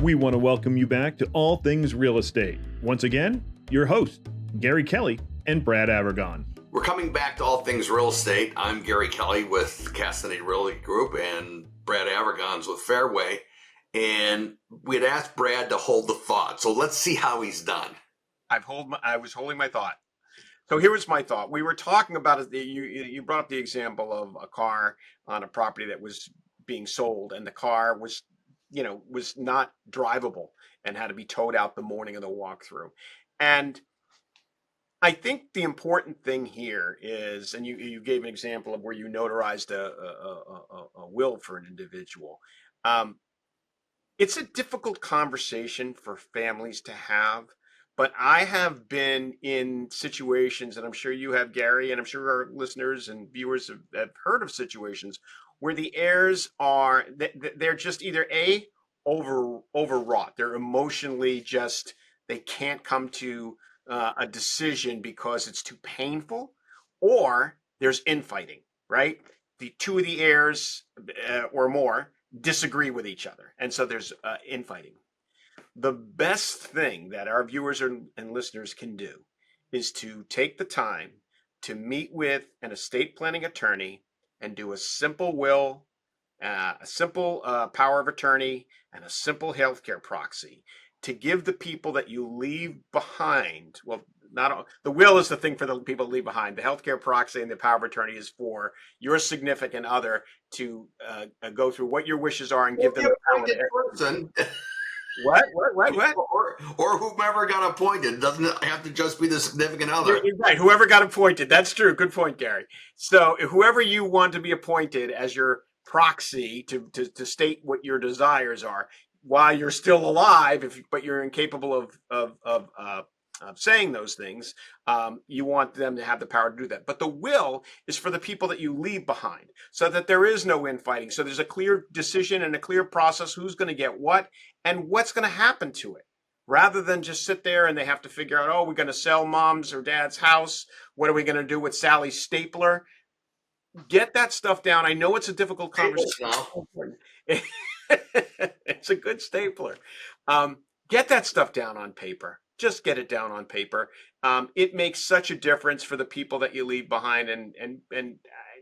We want to welcome you back to All Things Real Estate. Once again, your hosts, Gary Kelly and Brad Avagon. We're coming back to All Things Real Estate. I'm Gary Kelly with Castaneda Realty Group and Brad Avagon's with Fairway. And we had asked Brad to hold the thought. So let's see how he's done. I was holding my thought. So here was my thought. We were talking about it. You brought up the example of a car on a property that was being sold, and the car was not drivable and had to be towed out the morning of the walkthrough. And I think the important thing here is, and you gave an example of where you notarized a will for an individual. It's a difficult conversation for families to have, but I have been in situations, and I'm sure you have, Gary, and I'm sure our listeners and viewers have heard of situations where the heirs are, they're just either overwrought. They're emotionally just, they can't come to a decision because it's too painful, or there's infighting, right? The two of the heirs or more disagree with each other, and so there's infighting. The best thing that our viewers and listeners can do is to take the time to meet with an estate planning attorney and do a simple will, a simple power of attorney, and a simple healthcare proxy to give the people that you leave behind. Well, not the will is the thing for the people to leave behind. The healthcare proxy and the power of attorney is for your significant other to go through what your wishes are and give them the power person. What? Or whomever got appointed. Doesn't it have to just be the significant other? Right. Whoever got appointed. That's true. Good point, Gary. So whoever you want to be appointed as your proxy to state what your desires are while you're still alive, but you're incapable of saying those things, you want them to have the power to do that. But the will is for the people that you leave behind, so that there is no infighting. So there's a clear decision and a clear process who's going to get what and what's going to happen to it, rather than just sit there and they have to figure out, oh, we're going to sell mom's or dad's house. What are we going to do with Sally's stapler? Get that stuff down. I know it's a difficult conversation. It's a good stapler. Get that stuff down on paper. Just get it down on paper. It makes such a difference for the people that you leave behind, and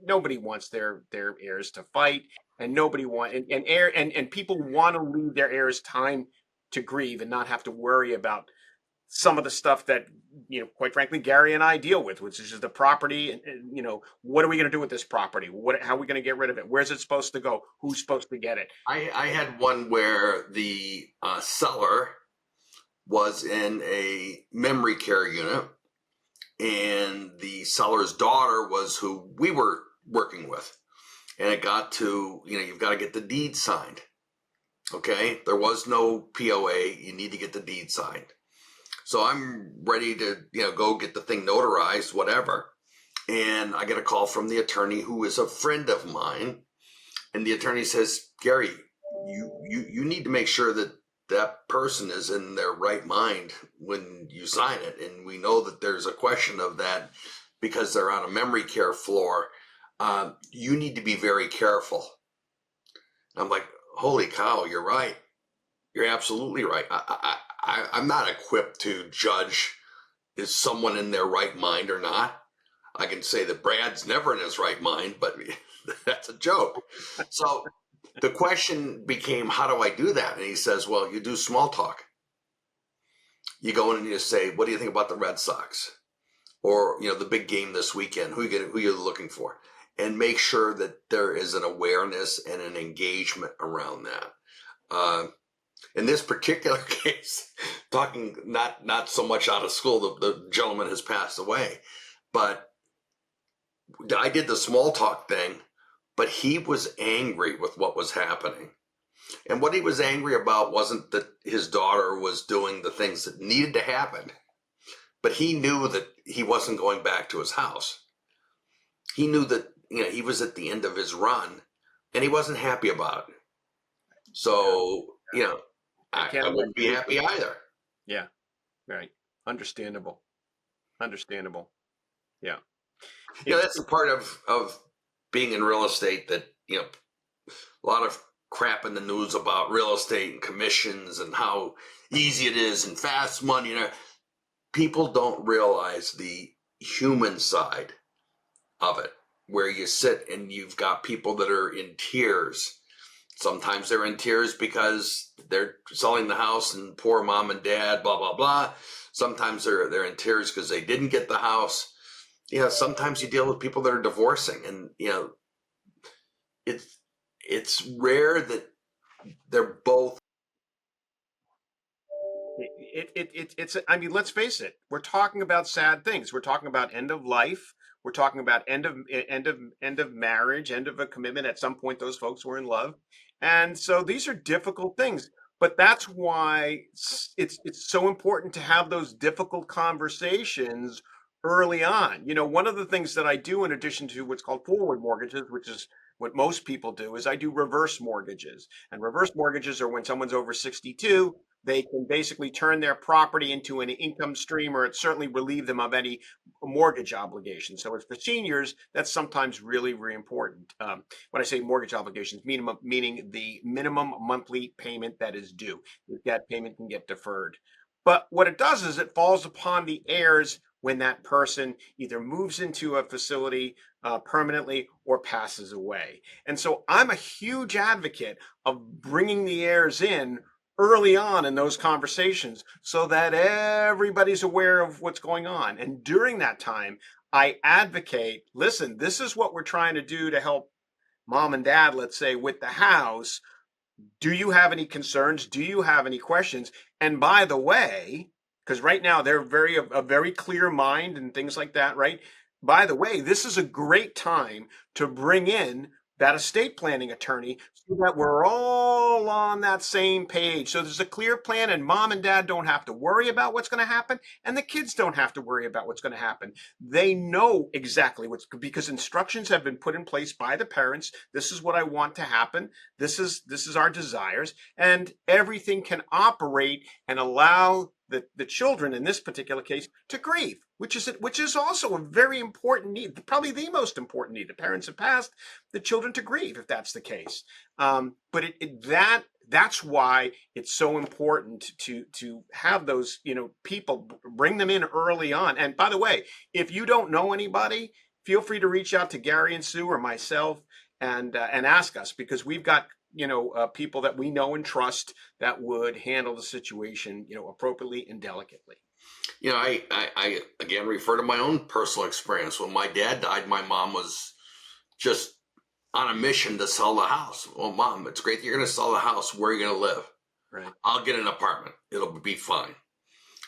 nobody wants their heirs to fight, and nobody and people want to leave their heirs time to grieve and not have to worry about some of the stuff that, quite frankly, Gary and I deal with, which is the property. And what are we going to do with this property? How are we going to get rid of it? Where's it supposed to go? Who's supposed to get it? I had one where the seller was in a memory care unit, and the seller's daughter was who we were working with. And it got to, you've got to get the deed signed. Okay. There was no POA. You need to get the deed signed. So I'm ready to, go get the thing notarized, whatever. And I get a call from the attorney who is a friend of mine. And the attorney says, Gary, you need to make sure that person is in their right mind when you sign it. And we know that there's a question of that because they're on a memory care floor. You need to be very careful. I'm like, holy cow, you're right. You're absolutely right. I'm not equipped to judge is someone in their right mind or not. I can say that Brad's never in his right mind, but that's a joke. So the question became, how do I do that? And he says, well, you do small talk. You go in and you say, what do you think about the Red Sox? Or, the big game this weekend, who you're looking for? And make sure that there is an awareness and an engagement around that. In this particular case, talking not so much out of school, the gentleman has passed away, but I did the small talk thing, but he was angry with what was happening. And what he was angry about wasn't that his daughter was doing the things that needed to happen, but he knew that he wasn't going back to his house. He knew that, he was at the end of his run, and he wasn't happy about it. So, I wouldn't be happy either. Yeah, right. Understandable. Yeah. That's the part of being in real estate that, a lot of crap in the news about real estate and commissions and how easy it is and fast money. People don't realize the human side of it, where you sit and you've got people that are in tears. Sometimes they're in tears because they're selling the house and poor mom and dad, blah, blah, blah. Sometimes they're in tears because they didn't get the house. Sometimes you deal with people that are divorcing, and it's rare that they're both. It's I mean, let's face it, we're talking about sad things. We're talking about end of life. We're talking about end of marriage, end of a commitment. At some point those folks were in love, and so these are difficult things. But that's why it's so important to have those difficult conversations early on. One of the things that I do, in addition to what's called forward mortgages, which is what most people do, is I do reverse mortgages. And reverse mortgages are when someone's over 62, they can basically turn their property into an income stream, or it certainly relieve them of any mortgage obligation. So as for seniors, that's sometimes really, really important. When I say mortgage obligations, meaning the minimum monthly payment that is due. That payment can get deferred. But what it does is it falls upon the heirs when that person either moves into a facility permanently or passes away. And so I'm a huge advocate of bringing the heirs in early on in those conversations so that everybody's aware of what's going on. And during that time, I advocate, listen, this is what we're trying to do to help mom and dad, let's say, with the house. Do you have any concerns? Do you have any questions? And by the way, because right now they're a very clear mind and things like that, right? By the way, this is a great time to bring in that estate planning attorney so that we're all on that same page. So there's a clear plan, and mom and dad don't have to worry about what's going to happen, and the kids don't have to worry about what's going to happen. They know exactly because instructions have been put in place by the parents. This is what I want to happen. This is our desires, and everything can operate and allow the children in this particular case to grieve, which is also a very important need, probably the most important need. The parents have passed, the children to grieve if that's the case. But that's why it's so important to have those people, bring them in early on. And by the way, if you don't know anybody, feel free to reach out to Gary and Sue or myself and ask us, because we've got people that we know and trust that would handle the situation appropriately and delicately. I again refer to my own personal experience. When my dad died, my mom was just on a mission to sell the house. Well, Mom, it's great that you're going to sell the house. Where are you going to live? Right. I'll get an apartment. It'll be fine.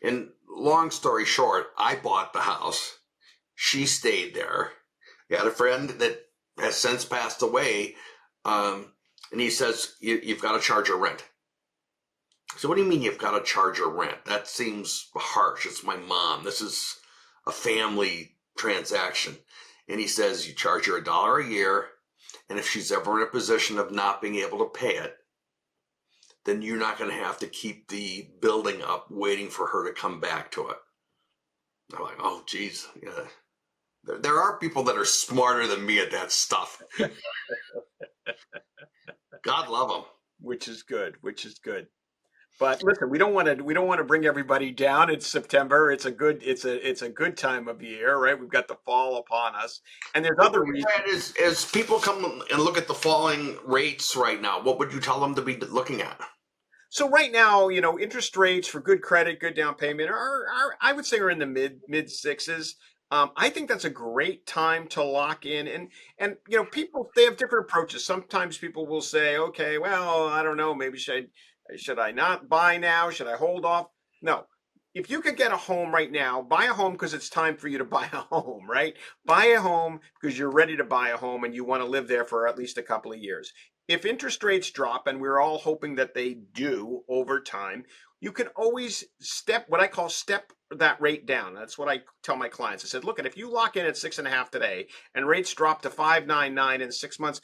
And long story short, I bought the house. She stayed there. I had a friend that has since passed away. And he says, you've got to charge her rent. So what do you mean you've got to charge her rent? That seems harsh. It's my mom. This is a family transaction. And he says you charge her $1 a year. And if she's ever in a position of not being able to pay it, then you're not going to have to keep the building up waiting for her to come back to it. I'm like, oh, geez. Yeah. There are people that are smarter than me at that stuff. God love them. Which is good. But listen, we don't want to bring everybody down. It's September. It's a good time of year, right? We've got the fall upon us, and there's other reasons. As people come and look at the falling rates right now, what would you tell them to be looking at? So right now, interest rates for good credit, good down payment are I would say are in the mid sixes. I think that's a great time to lock in, and people, they have different approaches. Sometimes people will say, okay, well, I don't know, maybe should I not buy now? Should I hold off? No. If you could get a home right now, buy a home because it's time for you to buy a home, right? Buy a home because you're ready to buy a home and you want to live there for at least a couple of years. If interest rates drop, and we're all hoping that they do over time, you can always step that rate down. That's what I tell my clients. I said, look, if you lock in at 6.5 today and rates drop to 5.99 in 6 months,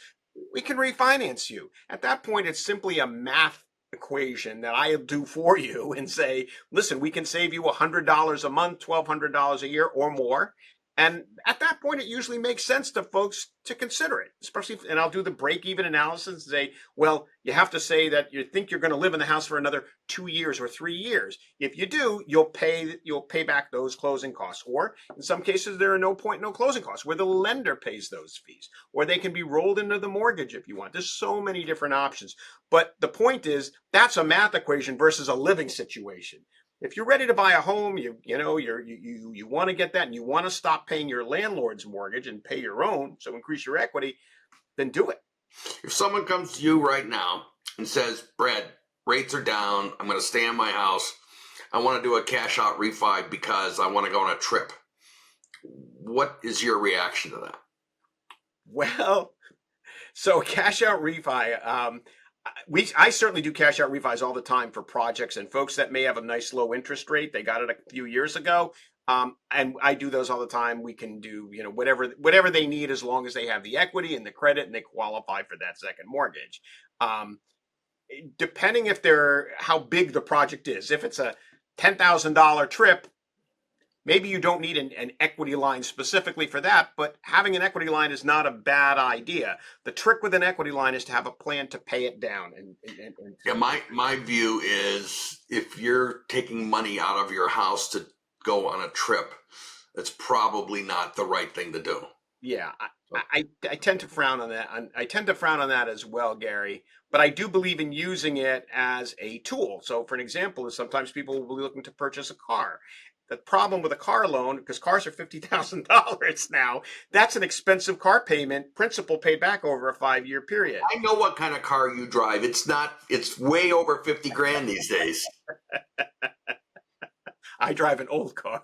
we can refinance you. At that point, it's simply a math equation that I do for you and say, listen, we can save you $100 a month, $1,200 a year or more. And at that point, it usually makes sense to folks to consider it, especially, and I'll do the break-even analysis and say, well, you have to say that you think you're going to live in the house for another 2 years or 3 years. If you do, you'll pay back those closing costs. Or in some cases, there are no closing costs where the lender pays those fees, or they can be rolled into the mortgage if you want. There's so many different options. But the point is, that's a math equation versus a living situation. If you're ready to buy a home, you want to get that, and you want to stop paying your landlord's mortgage and pay your own, so increase your equity, then do it. If someone comes to you right now and says, Brad, rates are down, I'm going to stay in my house, I want to do a cash out refi because I want to go on a trip, what is your reaction to that? Well, so cash out refi, I certainly do cash out refis all the time for projects and folks that may have a nice low interest rate. They got it a few years ago. And I do those all the time. We can do, whatever they need, as long as they have the equity and the credit and they qualify for that second mortgage. Depending how big the project is. If it's a $10,000 trip, maybe you don't need an equity line specifically for that, but having an equity line is not a bad idea. The trick with an equity line is to have a plan to pay it down. Yeah, my view is if you're taking money out of your house to go on a trip, it's probably not the right thing to do. Yeah, I tend to frown on that. I tend to frown on that as well, Gary. But I do believe in using it as a tool. So, for an example, is sometimes people will be looking to purchase a car. The problem with a car loan, because cars are $50,000 now, that's an expensive car payment, principal paid back over a 5-year period. I know what kind of car you drive. It's way over 50 grand these days. I drive an old car.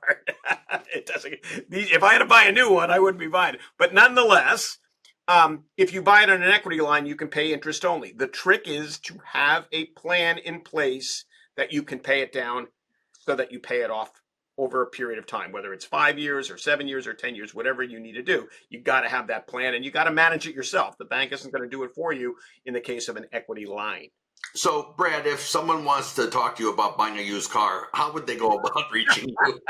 It doesn't. If I had to buy a new one, I wouldn't be buying it. But nonetheless, if you buy it on an equity line, you can pay interest only. The trick is to have a plan in place that you can pay it down so that you pay it off over a period of time, whether it's 5 years or 7 years or 10 years, whatever you need to do. You got to have that plan, and you got to manage it yourself. The bank isn't going to do it for you in the case of an equity line. So, Brad, if someone wants to talk to you about buying a used car, how would they go about reaching you?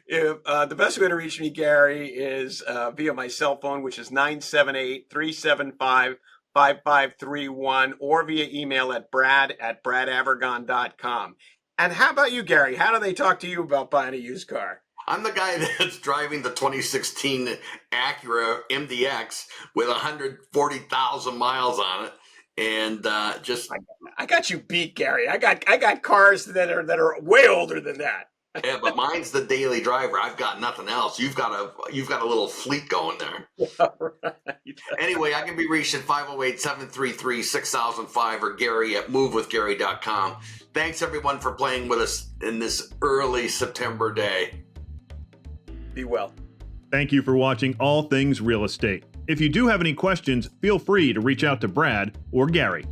The best way to reach me, Gary, is via my cell phone, which is 978-375-5531, or via email at brad@bradavagon.com. And how about you, Gary? How do they talk to you about buying a used car? I'm the guy that's driving the 2016 Acura MDX with 140,000 miles on it, and I got you beat, Gary. I got cars that are way older than that. Yeah, but mine's the daily driver. I've got nothing else. You've got a little fleet going there. Right. Anyway, I can be reached at 508-733-6005 or Gary@movewithgary.com. Thanks everyone for playing with us in this early September day. Be well. Thank you for watching All Things Real Estate. If you do have any questions, feel free to reach out to Brad or Gary.